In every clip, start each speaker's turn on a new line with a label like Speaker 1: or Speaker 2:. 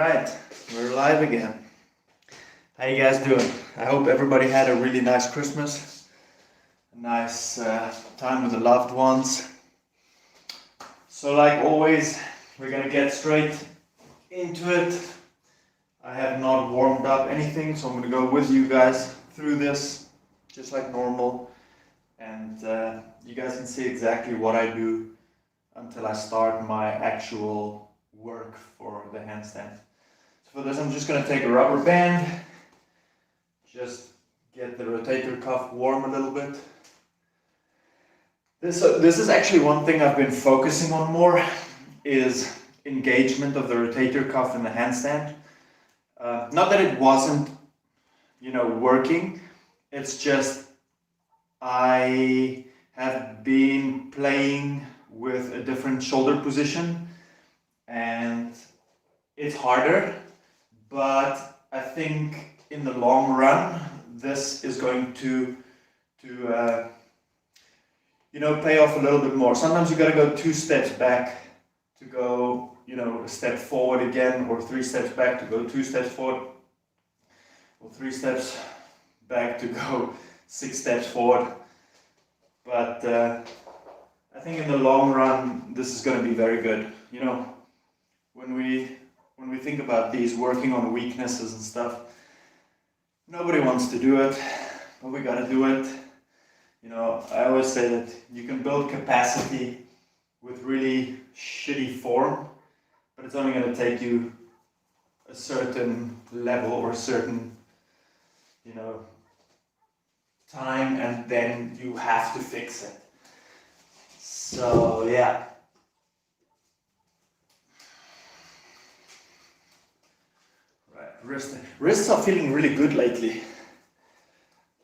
Speaker 1: Alright, we're live again. How you guys doing? I hope everybody had a really nice Christmas. A nice time with the loved ones. So like always, we're gonna get straight into it. I have not warmed up anything, so I'm gonna go with you guys through this, just like normal. And you guys can see exactly what I do until I start my actual work for the handstand. So for this I'm just going to take a rubber band, just get the rotator cuff warm a little bit. This is actually one thing I've been focusing on more, is engagement of the rotator cuff in the handstand. Not that it wasn't, working, it's just I have been playing with a different shoulder position and it's harder, but I think in the long run this is going to pay off a little bit more. Sometimes you got to go 2 steps back to go a step forward again, or 3 steps back to go 2 steps forward, or 3 steps back to go 6 steps forward. But I think in the long run, this is going to be very good. When we think about these, working on weaknesses and stuff, nobody wants to do it, but we got to do it. I always say that you can build capacity with really shitty form, but it's only going to take you a certain level or a certain, time, and then you have to fix it. So yeah. Right, wrists are feeling really good lately.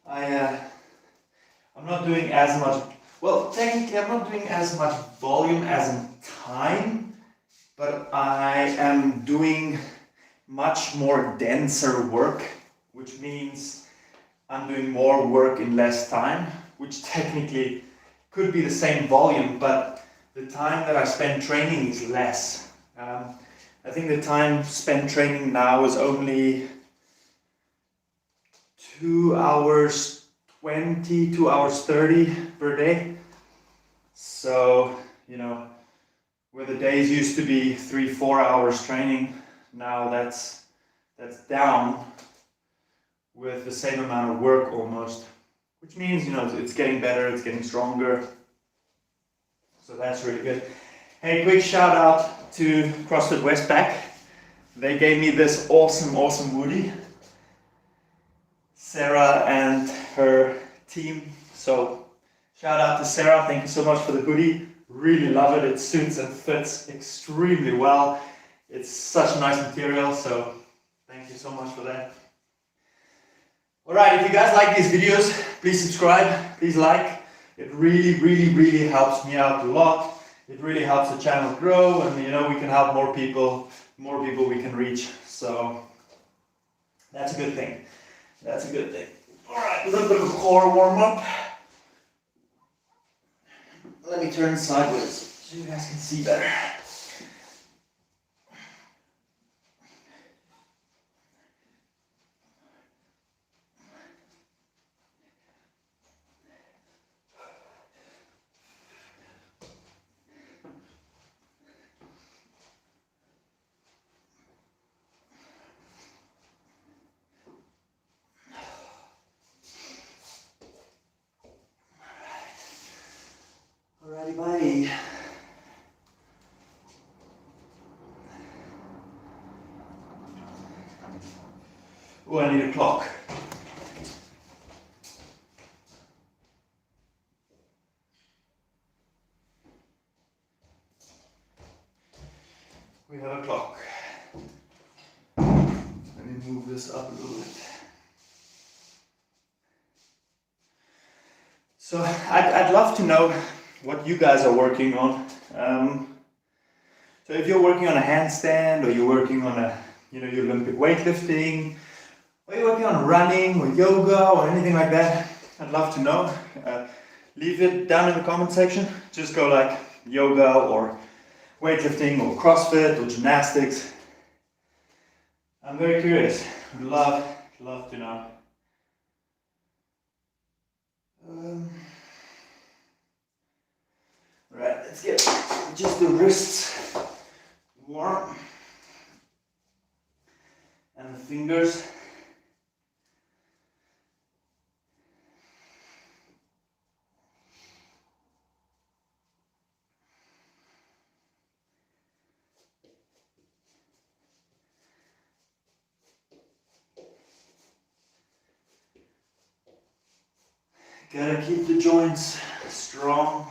Speaker 1: I'm not doing as much, well, technically I'm not doing as much volume as in time, but I am doing much more denser work, which means I'm doing more work in less time, which technically could be the same volume, but the time that I spend training is less. I think the time spent training now is only 2 hours 20, 2 hours 30 per day. So, where the days used to be 3-4 hours training, now that's down with the same amount of work almost, which means it's getting better, it's getting stronger, so that's really good. Hey, quick shout out to CrossFit Westpac. They gave me this awesome woody, Sarah and her team. So shout out to Sarah, thank you so much for the hoodie. Really love it, it suits and fits extremely well. It's such a nice material, so thank you so much for that. Alright, if you guys like these videos, please subscribe, please like. It really helps me out a lot. It really helps the channel grow, and we can help more people we can reach. So that's a good thing. That's a good thing. Alright, a little bit of a core warm up. Let me turn sideways so you guys can see better. Alrighty, buddy. Oh, I need a clock. We have a clock. Let me move this up a little bit. So I'd love to know what you guys are working on. So if you're working on a handstand, or you're working on your Olympic weightlifting, or you're working on running or yoga or anything like that, I'd love to know. Leave it down in the comment section. Just go like yoga or weightlifting or CrossFit or gymnastics. I'm very curious. Would love to know. Right, let's get just the wrists warm and the fingers. Gotta keep the joints strong.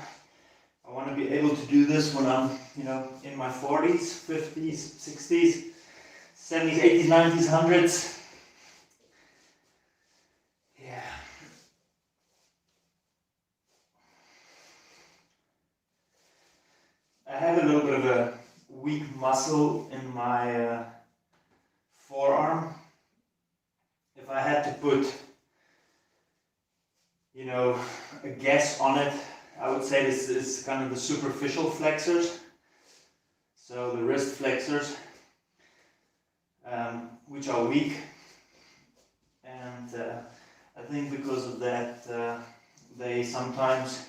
Speaker 1: I want to be able to do this when I'm, in my 40s, 50s, 60s, 70s, 80s, 90s, 100s. Yeah. I have a little bit of a weak muscle in my forearm. If I had to put, a guess on it, I would say this is kind of the superficial flexors. So the wrist flexors, which are weak. And I think because of that, they sometimes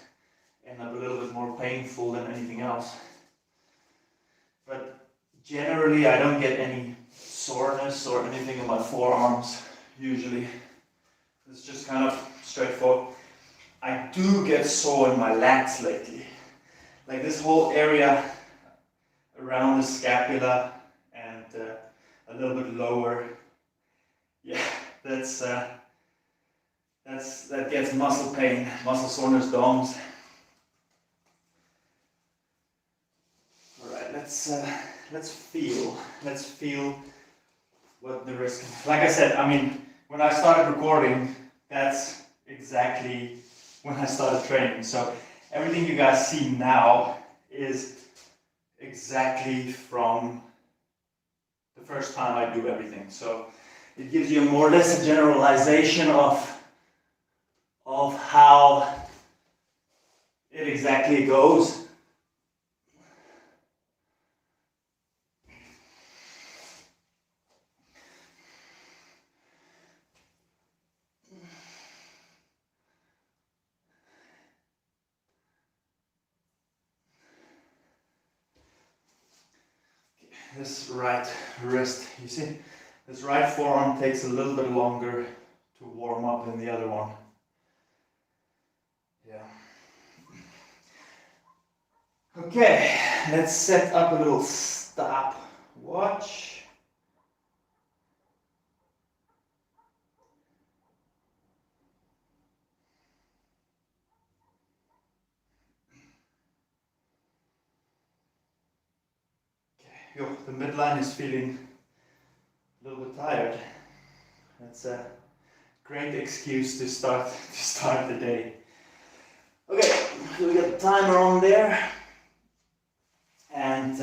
Speaker 1: end up a little bit more painful than anything else. But generally, I don't get any soreness or anything in my forearms, usually. It's just kind of straightforward. I do get sore in my lats lately. Like this whole area around the scapula and a little bit lower. Yeah, that gets muscle pain, muscle soreness, DOMS. All right, let's feel what the wrist can. Like I said, when I started recording, that's exactly when I started training. So everything you guys see now is exactly from the first time I do everything. So it gives you more or less a generalization of how it exactly goes. This right wrist, you see, this right forearm takes a little bit longer to warm up than the other one. Yeah. Okay, let's set up a little stopwatch. Okay, the midline is feeling a little bit tired. That's a great excuse to start the day. Okay, so we got the timer on there, and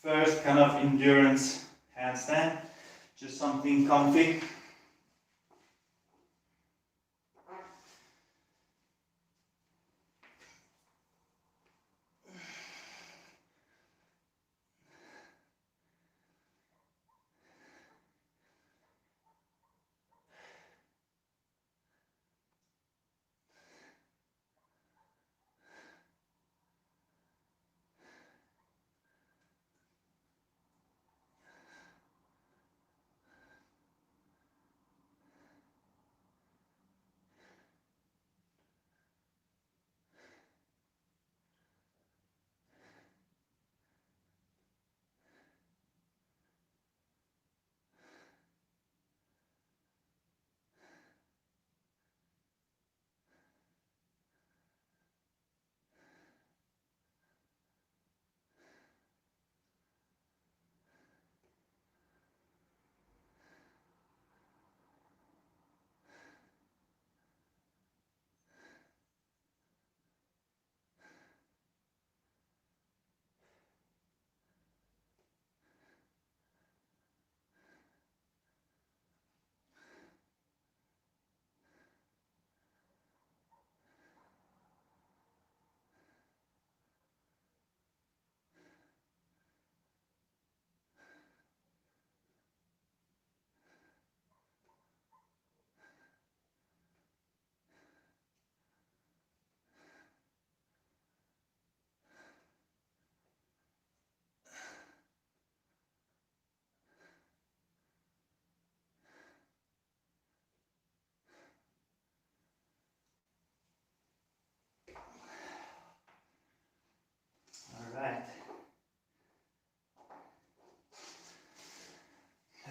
Speaker 1: first kind of endurance handstand, just something comfy.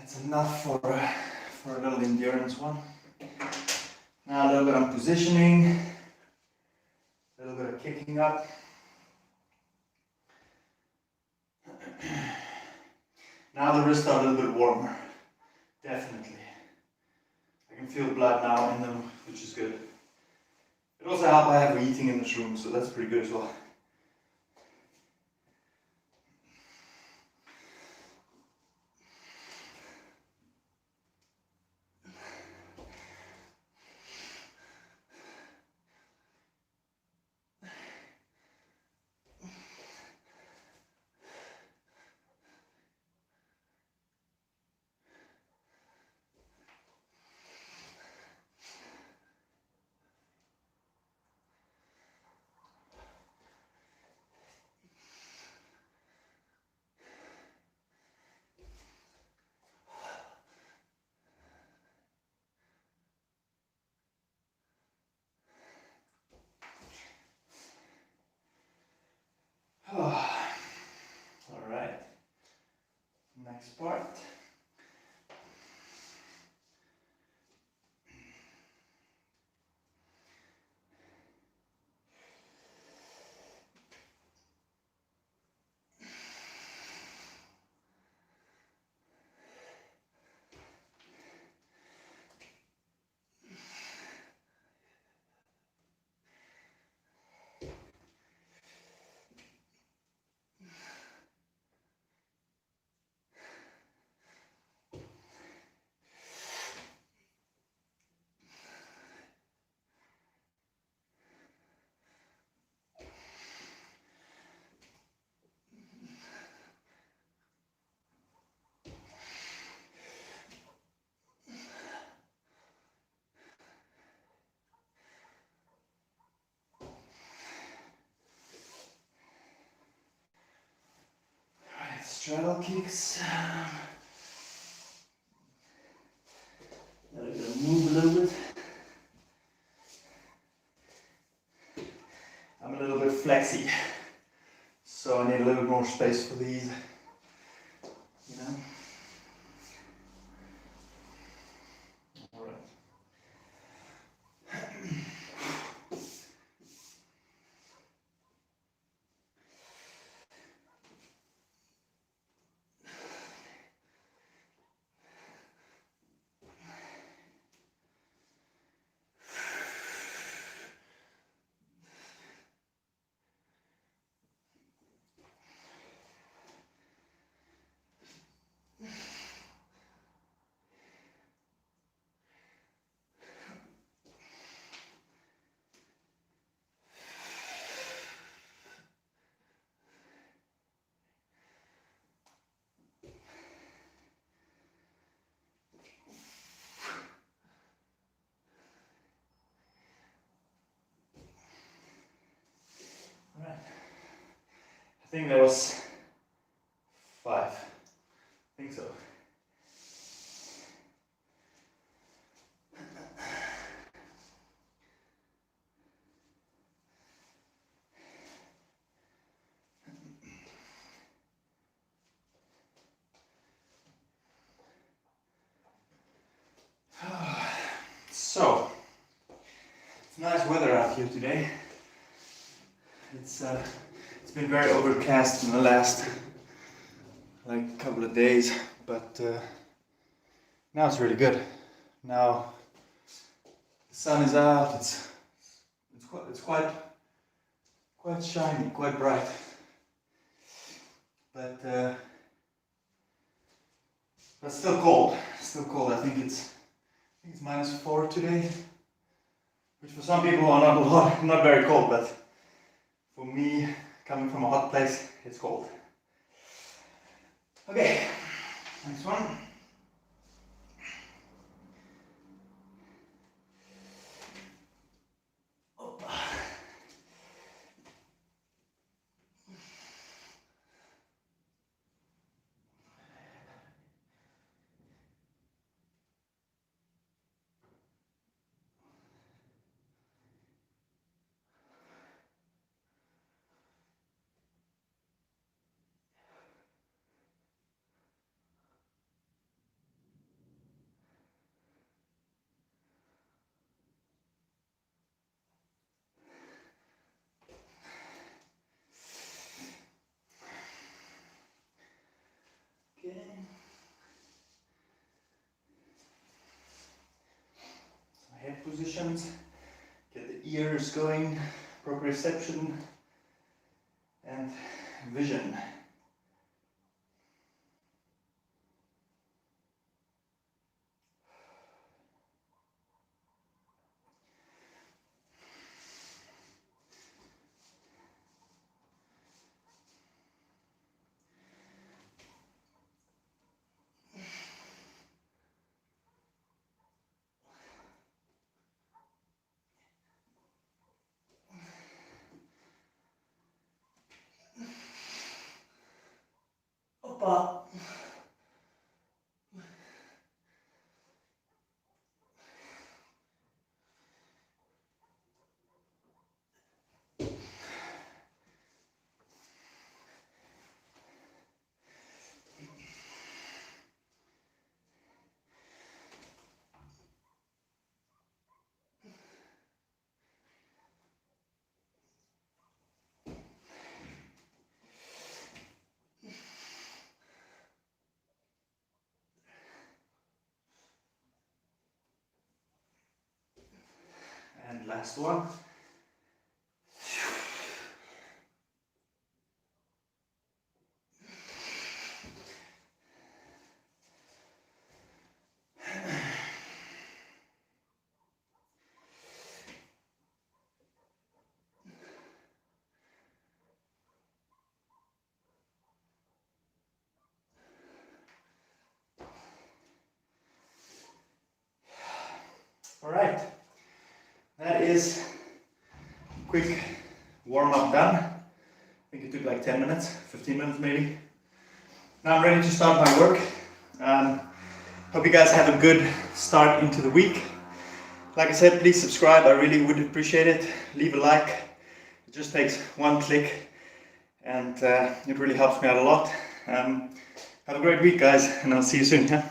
Speaker 1: That's enough for a little endurance one. Now a little bit of positioning, a little bit of kicking up. Now the wrists are a little bit warmer, definitely. I can feel blood now in them, which is good. It also helps I have eating in this room, so that's pretty good as well. All right, next part. Straddle kicks. Gotta move a little bit. I'm a little bit flexy, so I need a little bit more space for these. You know. All right. All right. I think that was 5. I think so. So, it's nice weather out here today. It's been very overcast in the last couple of days, but now it's really good. Now the sun is out. It's quite shiny, quite bright. But still cold. Still cold. I think it's -4 today, which for some people are not very cold, but for me, coming from a hot place, it's cold. Okay, next one. contractions, get the ears going, proprioception and vision. Opa. And last one. All right, that is quick warm up done. I think it took like 10 minutes, 15 minutes maybe. Now I'm ready to start my work. Hope you guys have a good start into the week. Like I said, please subscribe, I really would appreciate it. Leave a like, it just takes one click and it really helps me out a lot. Have a great week guys, and I'll see you soon. Yeah?